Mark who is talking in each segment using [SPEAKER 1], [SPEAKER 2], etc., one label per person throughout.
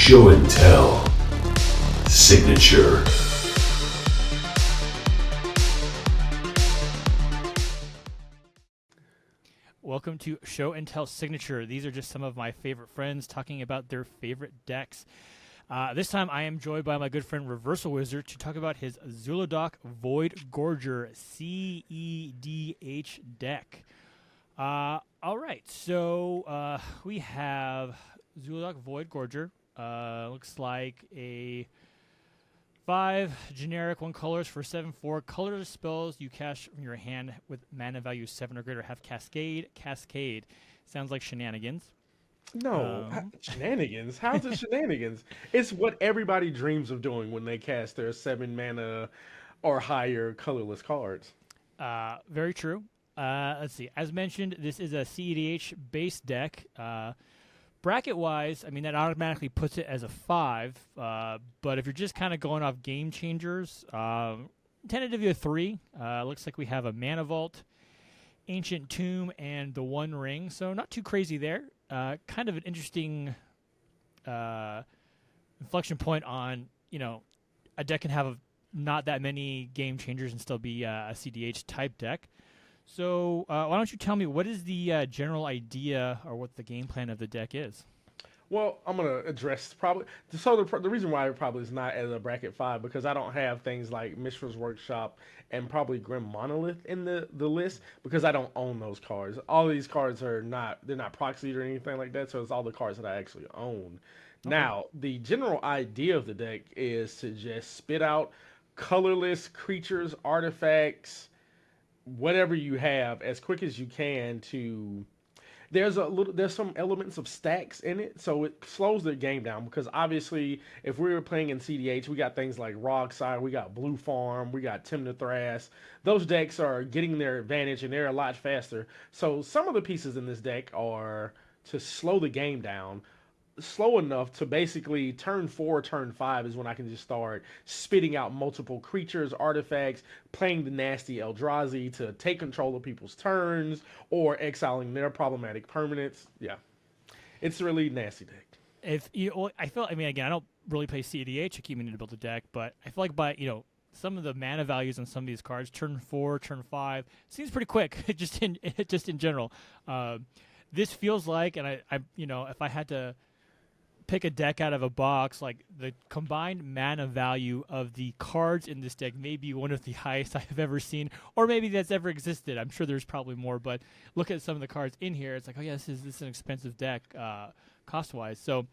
[SPEAKER 1] Show and Tell Signature.
[SPEAKER 2] Welcome to Show and Tell Signature. These are just some of my favorite friends talking about their favorite decks. This time I am joined by my good friend ReversalWizrd to talk about his Zhulodok Void Gorger cEDH deck. All right, so we have Zhulodok Void Gorger. Looks like a 5 generic 1 colors for 7/4. Colorless spells you cast from your hand with mana value 7 or greater have Cascade. Cascade sounds like shenanigans.
[SPEAKER 3] No, shenanigans. How's it shenanigans? It's what everybody dreams of doing when they cast their 7 mana or higher colorless cards.
[SPEAKER 2] Very true. Let's see. As mentioned, this is a cEDH base deck. Bracket-wise, I mean, that automatically puts it as a 5. But if you're just kind of going off game changers, tentatively a 3. Looks like we have a Mana Vault, Ancient Tomb, and the One Ring. So not too crazy there. Kind of an interesting inflection point on, a deck can have not that many game changers and still be a cEDH type deck. So why don't you tell me what is the general idea or what the game plan of the deck is?
[SPEAKER 3] Well, I'm going to address probably... So the reason why it probably is not as a bracket 5, because I don't have things like Mishra's Workshop and probably Grim Monolith in the list, because I don't own those cards. All of these cards they're not proxied or anything like that, so it's all the cards that I actually own. Okay. Now, the general idea of the deck is to just spit out colorless creatures, artifacts, whatever you have as quick as you can to... There's some elements of stacks in it, so it slows the game down, because obviously if we were playing in cEDH, we got things like Rogsire, we got Blue Farm, we got Timna Thras. Those decks are getting their advantage and they're a lot faster. So some of the pieces in this deck are to slow the game down, slow enough to basically turn 4, turn 5 is when I can just start spitting out multiple creatures, artifacts, playing the nasty Eldrazi to take control of people's turns, or exiling their problematic permanents. Yeah, it's a really nasty deck.
[SPEAKER 2] I don't really play cEDH. I keep meaning to build a deck, but I feel like by some of the mana values on some of these cards, turn 4, turn 5, seems pretty quick. just in general, this feels like, and I if I had to pick a deck out of a box, like the combined mana value of the cards in this deck may be one of the highest I have ever seen, or maybe that's ever existed. I'm sure there's probably more, but look at some of the cards in here. It's like, oh yeah, this is an expensive deck, cost-wise. So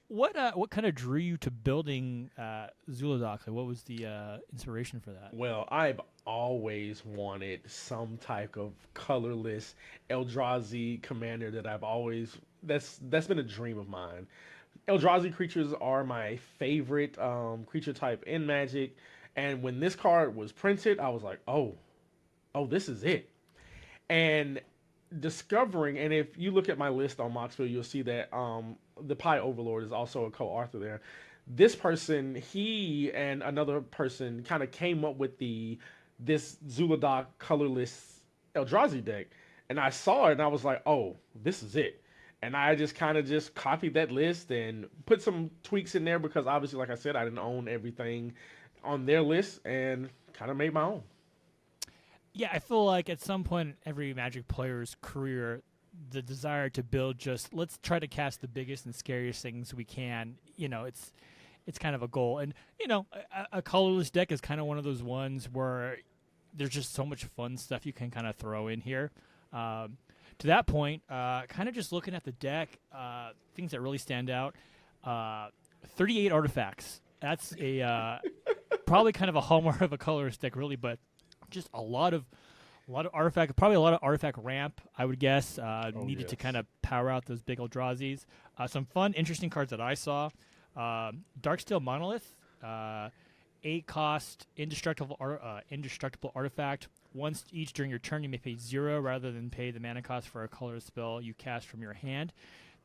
[SPEAKER 2] what kind of drew you to building Zhulodok? Like, what was the inspiration for that?
[SPEAKER 3] Well, I've always wanted some type of colorless Eldrazi commander that I've always... That's been a dream of mine. Eldrazi creatures are my favorite creature type in Magic, and when this card was printed, I was like, oh, this is it. And discovering, and if you look at my list on Moxville, you'll see that the Pie Overlord is also a co-author there. This person, he and another person kind of came up with this Zhulodok colorless Eldrazi deck, and I saw it and I was like, oh, this is it. And I just kind of just copied that list and put some tweaks in there, because obviously, like I said, I didn't own everything on their list, and kind of made my own.
[SPEAKER 2] Yeah, I feel like at some point in every Magic player's career, the desire to build just, let's try to cast the biggest and scariest things we can, it's kind of a goal. And, a colorless deck is kind of one of those ones where there's just so much fun stuff you can kind of throw in here. To that point, kind of just looking at the deck, things that really stand out, 38 artifacts. That's a probably kind of a hallmark of a colorless deck, really, but just a lot of artifact, probably a lot of artifact ramp, I would guess, needed to kind of power out those big Eldrazi's. Some fun, interesting cards that I saw. Darksteel Monolith, 8 cost, indestructible artifact. Once each during your turn, you may pay 0 rather than pay the mana cost for a colorless spell you cast from your hand.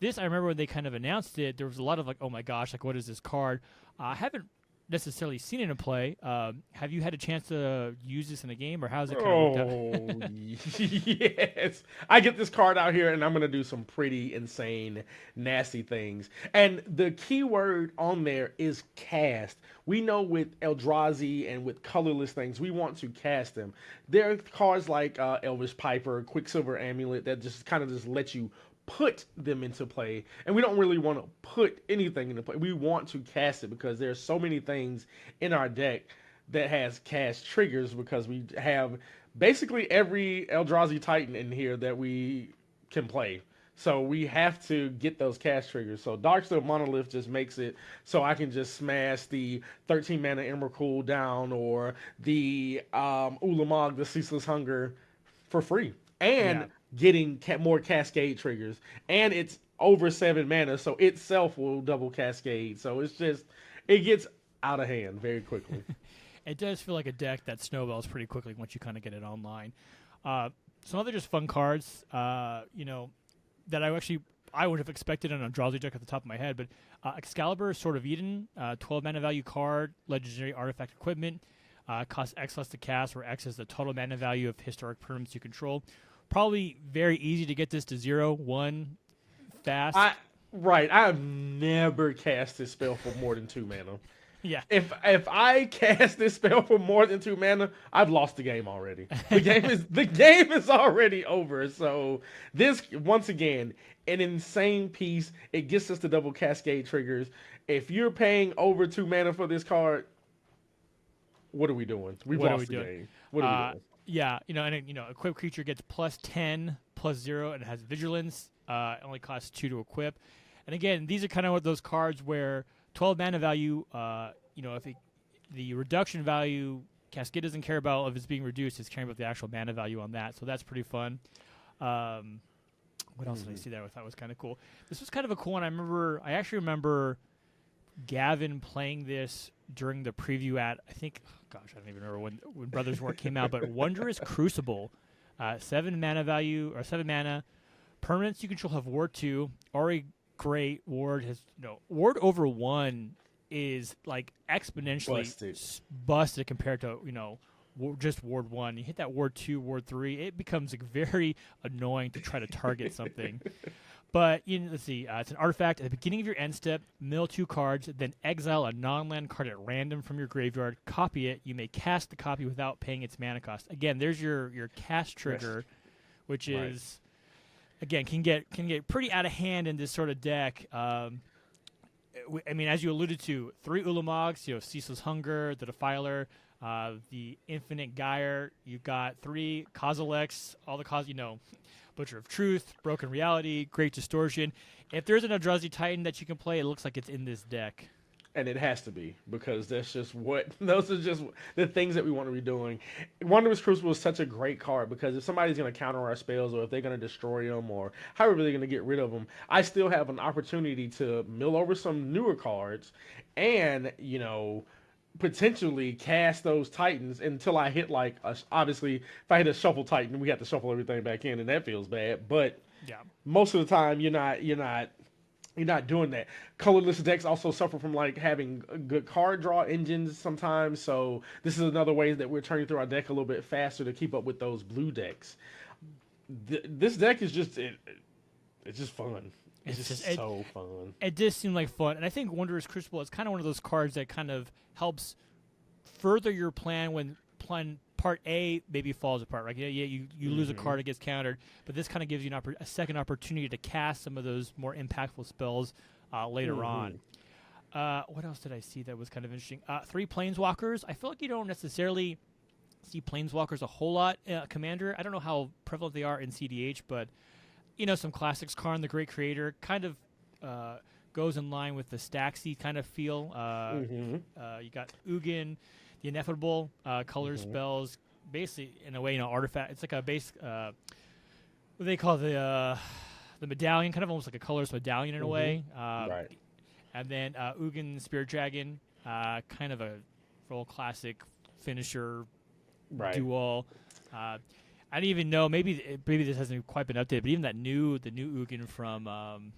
[SPEAKER 2] This, I remember when they kind of announced it, there was a lot of like, oh my gosh, like what is this card? I haven't necessarily seen it in play. Have you had a chance to use this in a game, or how's it kind of worked out?
[SPEAKER 3] Yes. I get this card out here and I'm going to do some pretty insane, nasty things. And the key word on there is cast. We know with Eldrazi and with colorless things, we want to cast them. There are cards like Elvish Piper, Quicksilver Amulet that just kind of just let you put them into play, and we don't really want to put anything into play. We want to cast it because there's so many things in our deck that has cast triggers, because we have basically every Eldrazi Titan in here that we can play. So we have to get those cast triggers. So Darksteel Monolith just makes it so I can just smash the 13 mana Emrakul down, or the Ulamog, the Ceaseless Hunger, for free. And getting more Cascade triggers. And it's over 7 mana, so itself will double Cascade. So it's just, it gets out of hand very quickly.
[SPEAKER 2] It does feel like a deck that snowballs pretty quickly once you kind of get it online. Some other just fun cards, that I would have expected on a Eldrazi deck at the top of my head, but Excalibur, Sword of Eden, 12 mana value card, legendary artifact equipment, costs X less to cast, where X is the total mana value of historic permanents you control. Probably very easy to get this to 0-1 fast.
[SPEAKER 3] I've never cast this spell for more than 2 mana.
[SPEAKER 2] Yeah.
[SPEAKER 3] If I cast this spell for more than 2 mana, I've lost the game already. The game is already over. So this, once again, an insane piece. It gets us the double Cascade triggers. If you're paying over 2 mana for this card, what are we doing? We've lost the game. What are we doing?
[SPEAKER 2] Yeah, equipped creature gets +10, +0, and it has vigilance. It only costs 2 to equip. And again, these are kind of those cards where 12 mana value, the reduction value, Cascade doesn't care about if it's being reduced. It's caring about the actual mana value on that. So that's pretty fun. What else did I see that I thought was kind of cool? This was kind of a cool one. I actually remember Gavin playing this during the preview at, I don't even remember when Brothers War came out, but Wondrous Crucible, 7 mana value, or 7 mana. Permanents you control have Ward 2. Already great. Ward has, Ward over 1 is like exponentially busted compared to, just Ward 1. You hit that Ward 2, Ward 3, it becomes like very annoying to try to target something. But let's see. It's an artifact. At the beginning of your end step, mill 2 cards, then exile a non-land card at random from your graveyard. Copy it. You may cast the copy without paying its mana cost. Again, there's your cast trigger, which is, again, can get pretty out of hand in this sort of deck. As you alluded to, 3 Ulamogs. Ceaseless Hunger, the Defiler, the Infinite Gyre. You've got 3 Kozileks. All the Butcher of Truth, Broken Reality, Great Distortion. If there's an Eldrazi Titan that you can play, it looks like it's in this deck.
[SPEAKER 3] And it has to be, because those are just the things that we want to be doing. Wondrous Crucible is such a great card, because if somebody's going to counter our spells, or if they're going to destroy them, or however they're going to get rid of them, I still have an opportunity to mill over some newer cards and, potentially cast those Titans until I hit obviously, if I hit a Shuffle Titan, we have to shuffle everything back in, and that feels bad. But most of the time, you're not doing that. Colorless decks also suffer from having good card draw engines sometimes. So this is another way that we're turning through our deck a little bit faster to keep up with those blue decks. This deck is just it's just fun. It's just so fun.
[SPEAKER 2] It just seemed like fun, and I think Wondrous Crucible is kind of one of those cards that kind of helps further your plan when plan part A maybe falls apart. Right? You lose a card, it gets countered, but this kind of gives you a second opportunity to cast some of those more impactful spells later on. What else did I see that was kind of interesting? 3 Planeswalkers. I feel like you don't necessarily see Planeswalkers a whole lot. Commander, I don't know how prevalent they are in cEDH, but some classics. Karn, the Great Creator, kind of goes in line with the Staxy kind of feel. You got Ugin, the Ineffable, color spells, basically in a way, artifact. It's like a base. What do they call the medallion? Kind of almost like a colors medallion in a way. And then Ugin, Spirit Dragon, kind of a full classic finisher duel. I didn't even know. Maybe this hasn't quite been updated, but even the new Ugin from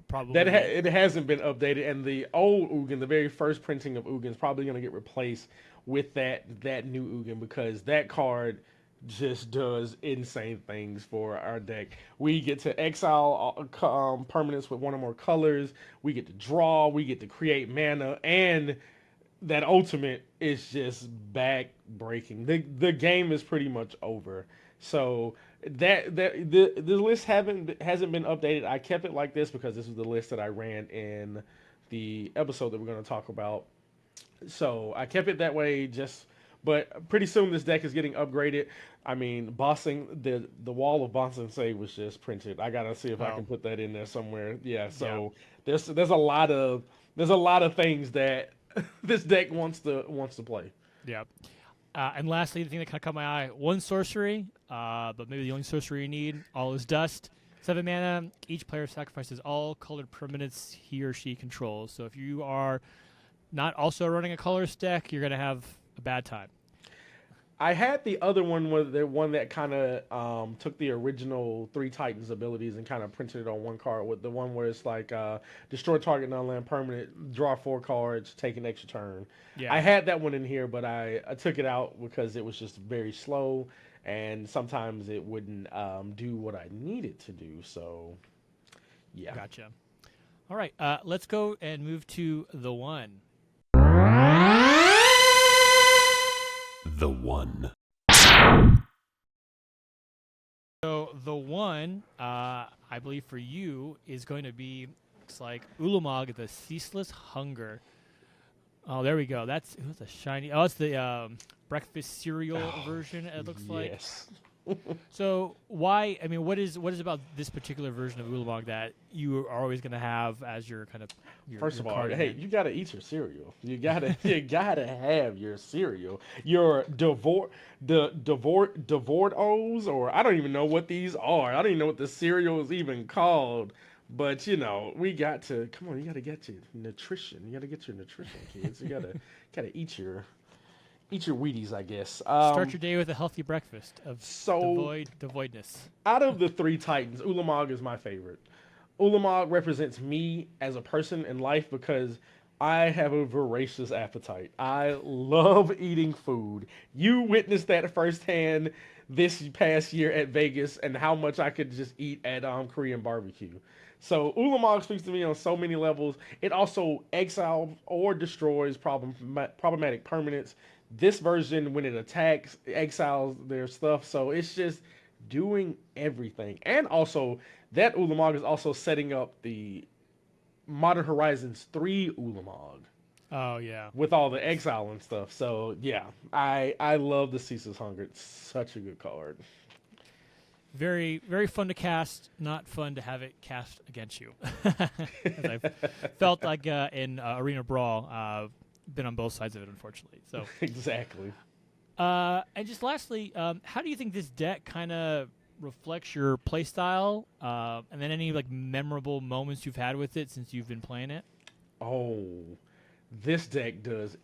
[SPEAKER 2] probably.
[SPEAKER 3] It hasn't been updated, and the old Ugin, the very first printing of Ugin, is probably going to get replaced with that new Ugin because that card just does insane things for our deck. We get to exile permanents with one or more colors. We get to draw. We get to create mana, and that ultimate is just back breaking. The game is pretty much over. So the list hasn't been updated. I kept it like this because this was the list that I ran in the episode that we're going to talk about. So I kept it that way. But pretty soon this deck is getting upgraded. I mean, bossing the wall of boss and save was just printed. I gotta see if I can put that in there somewhere. Yeah. So there's a lot of things that this deck wants to play.
[SPEAKER 2] Yeah. And lastly, the thing that kind of caught my eye: one sorcery, but maybe the only sorcery you need. All is dust. 7 mana. Each player sacrifices all colored permanents he or she controls. So if you are not also running a colorless deck, you're gonna have a bad time.
[SPEAKER 3] I had the other one that kind of took the original 3 Titans abilities and kind of printed it on one card with the one where it's like destroy target non-land permanent, draw 4 cards, take an extra turn. Yeah. I had that one in here, but I took it out because it was just very slow and sometimes it wouldn't do what I needed to do. So, yeah.
[SPEAKER 2] Gotcha. All right, let's go and move to the one.
[SPEAKER 1] The one.
[SPEAKER 2] So the one, I believe for you, is going to be, looks like Ulamog, the Ceaseless Hunger. Oh, there we go. That's a shiny. Oh, it's the breakfast cereal version. It looks like.
[SPEAKER 3] Yes.
[SPEAKER 2] So why? I mean, what is about this particular version of Ulamog that you are always going to have as your kind of?
[SPEAKER 3] First
[SPEAKER 2] your
[SPEAKER 3] of all,
[SPEAKER 2] card
[SPEAKER 3] hey, you gotta eat your cereal. You gotta have your cereal. Your devoured O's, or I don't even know what these are. I don't even know what the cereal is even called. But we got to come on. You gotta get your nutrition. You gotta get your nutrition, kids. You gotta eat your Wheaties, I guess.
[SPEAKER 2] Start your day with a healthy breakfast of devoidness.
[SPEAKER 3] Out of the 3 Titans, Ulamog is my favorite. Ulamog represents me as a person in life because I have a voracious appetite. I love eating food. You witnessed that firsthand this past year at Vegas and how much I could just eat at Korean barbecue. So Ulamog speaks to me on so many levels. It also exiles or destroys problematic permanents. This version, when it attacks, exiles their stuff. So it's just doing everything. And also, that Ulamog is also setting up the Modern Horizons 3 Ulamog.
[SPEAKER 2] Oh, yeah.
[SPEAKER 3] With all the exile and stuff. So, yeah, I love the Ceaseless Hunger. It's such a good card.
[SPEAKER 2] Very, very fun to cast. Not fun to have it cast against you. As I've felt like in Arena Brawl, been on both sides of it, unfortunately. So
[SPEAKER 3] exactly.
[SPEAKER 2] And just lastly, how do you think this deck kind of reflects your playstyle, and then any memorable moments you've had with it since you've been playing it?
[SPEAKER 3] Oh, this deck does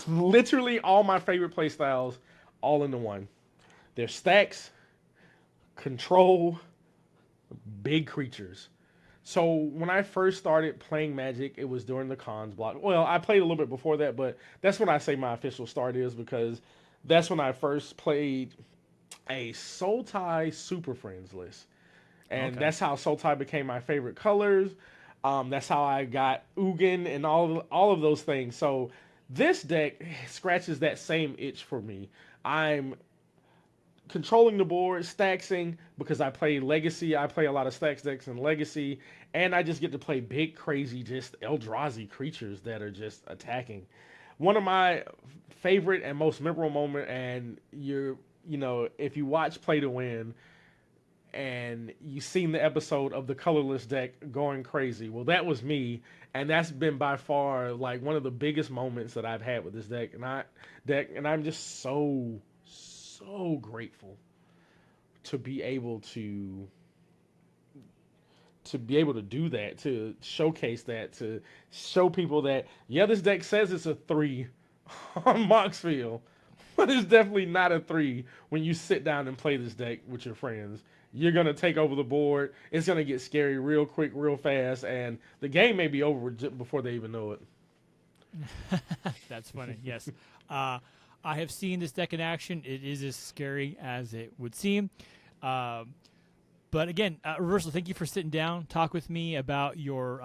[SPEAKER 3] literally all my favorite playstyles all into one. There's stacks, control, big creatures. So when I first started playing Magic, it was during the cons block. Well, I played a little bit before that, but that's when I say my official start is because that's when I first played a Sultai Super Friends list. And that's how Sultai became my favorite colors. That's how I got Ugin and all of those things. So this deck scratches that same itch for me. I'm controlling the board, staxing, because I play Legacy. I play a lot of stacks decks in Legacy, and I just get to play big, crazy, just Eldrazi creatures that are just attacking. One of my favorite and most memorable moment, and if you watch Play to Win, and you've seen the episode of the colorless deck going crazy, well, that was me, and that's been by far one of the biggest moments that I've had with this deck, and I'm just so grateful to be able to do that, to showcase that, to show people that this deck says it's a 3 on Moxfield, but it's definitely not a 3 when you sit down and play this deck with your friends. you're gonna take over the board. It's gonna get scary real quick, real fast, and the game may be over before they even know it.
[SPEAKER 2] That's funny. Yes. I have seen this deck in action. It is as scary as it would seem. But again, Reversal, thank you for sitting down, talk with me about your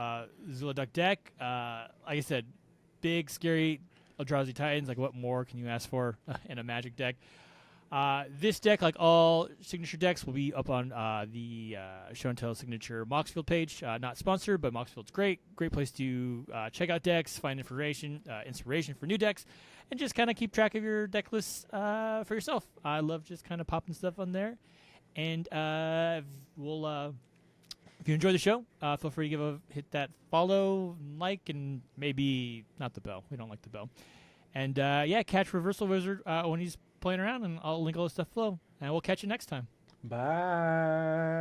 [SPEAKER 2] Zhulodok deck. Like I said, big, scary Eldrazi Titans. Like, what more can you ask for in a Magic deck? This deck, like all signature decks, will be up on the Show and Tell signature Moxfield page. Not sponsored, but Moxfield's great. Great place to check out decks, find information, inspiration for new decks, and just kind of keep track of your deck lists for yourself. I love just kind of popping stuff on there. And we'll if you enjoy the show, feel free to hit that follow, like, and maybe not the bell. We don't like the bell. And yeah, catch ReversalWizrd when he's playing around, and I'll link all this stuff below. And we'll catch you next time.
[SPEAKER 3] Bye.